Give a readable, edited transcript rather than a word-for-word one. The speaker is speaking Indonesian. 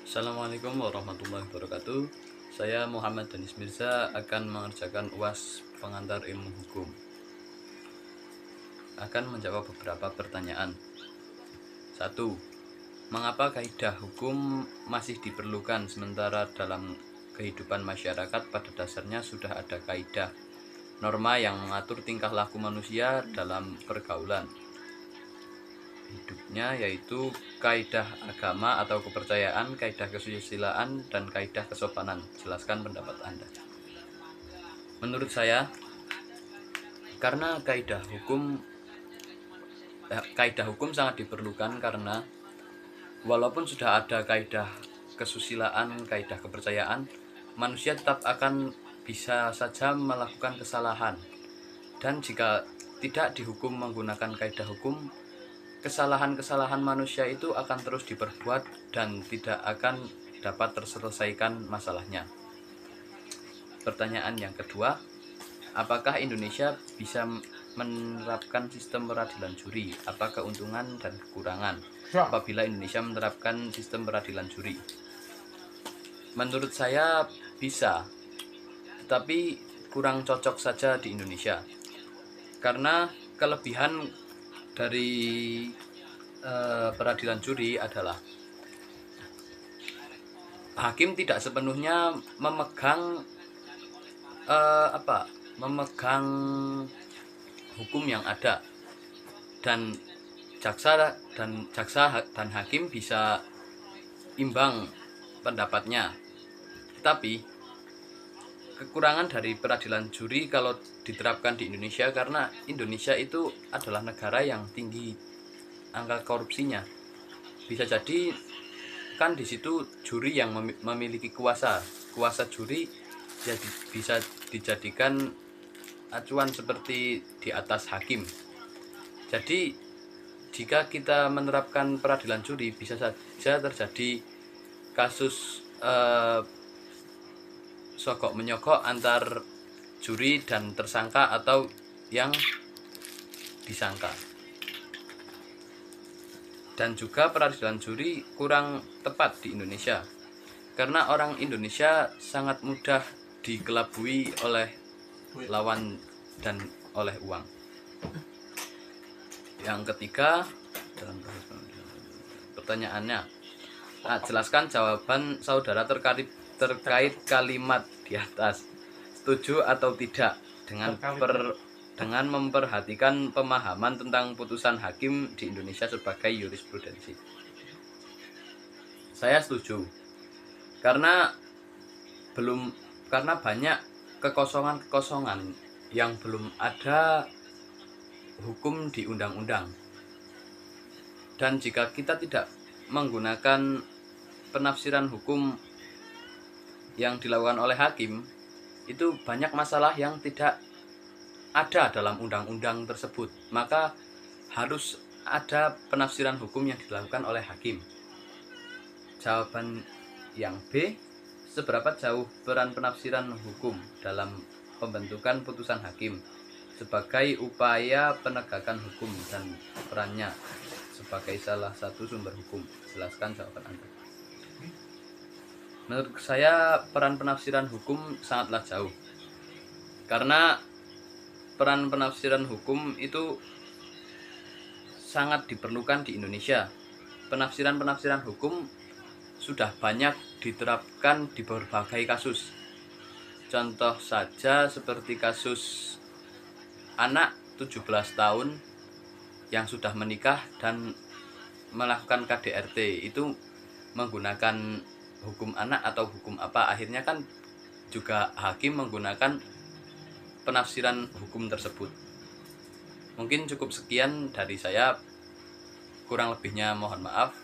Assalamualaikum warahmatullahi wabarakatuh. Saya Muhammad Danis Mirza akan mengerjakan UAS pengantar ilmu hukum. Akan menjawab beberapa pertanyaan. 1. Mengapa kaidah hukum masih diperlukan sementara dalam kehidupan masyarakat pada dasarnya sudah ada kaidah norma yang mengatur tingkah laku manusia dalam pergaulan hidupnya, yaitu kaidah agama atau kepercayaan, kaidah kesusilaan, dan kaidah kesopanan. Jelaskan pendapat Anda. Menurut saya, karena kaidah hukum sangat diperlukan, karena walaupun sudah ada kaidah kesusilaan, kaidah kepercayaan, manusia tetap akan bisa saja melakukan kesalahan. Dan jika tidak dihukum menggunakan kaidah hukum, kesalahan-kesalahan manusia itu akan terus diperbuat dan tidak akan dapat terselesaikan masalahnya. Pertanyaan yang kedua, apakah Indonesia bisa menerapkan sistem peradilan juri? Apa keuntungan dan kekurangan apabila Indonesia menerapkan sistem peradilan juri? Menurut saya bisa, tetapi kurang cocok saja di Indonesia. Karena kelebihan dari peradilan juri adalah hakim tidak sepenuhnya memegang hukum yang ada, dan jaksa dan hakim bisa imbang pendapatnya. Tetapi kekurangan dari peradilan juri kalau diterapkan di Indonesia, karena Indonesia itu adalah negara yang tinggi angka korupsinya. Bisa jadi kan di situ juri yang memiliki kuasa juri jadi bisa dijadikan acuan seperti di atas hakim. Jadi jika kita menerapkan peradilan juri, bisa saja terjadi kasus sogok menyogok antar juri dan tersangka atau yang disangka. Dan juga peradilan juri kurang tepat di Indonesia, karena orang Indonesia sangat mudah dikelabui oleh lawan dan oleh uang. Yang ketiga, pertanyaannya, jelaskan jawaban saudara terkait kalimat di atas. Setuju atau tidak dengan memperhatikan pemahaman tentang putusan hakim di Indonesia sebagai jurisprudensi? Saya setuju, karena banyak kekosongan yang belum ada hukum di undang-undang. Dan jika kita tidak menggunakan penafsiran hukum yang dilakukan oleh hakim, itu banyak masalah yang tidak ada dalam undang-undang tersebut. Maka harus ada penafsiran hukum yang dilakukan oleh hakim. Jawaban yang B, seberapa jauh peran penafsiran hukum dalam pembentukan putusan hakim sebagai upaya penegakan hukum dan perannya sebagai salah satu sumber hukum? Jelaskan jawaban Anda. Menurut saya peran penafsiran hukum sangatlah jauh, karena peran penafsiran hukum itu sangat diperlukan di Indonesia. Penafsiran hukum sudah banyak diterapkan di berbagai kasus. Contoh saja seperti kasus anak 17 tahun yang sudah menikah dan melakukan KDRT, itu menggunakan hukum anak atau hukum apa, akhirnya kan juga hakim menggunakan penafsiran hukum tersebut. Mungkin cukup sekian dari saya, kurang lebihnya mohon maaf.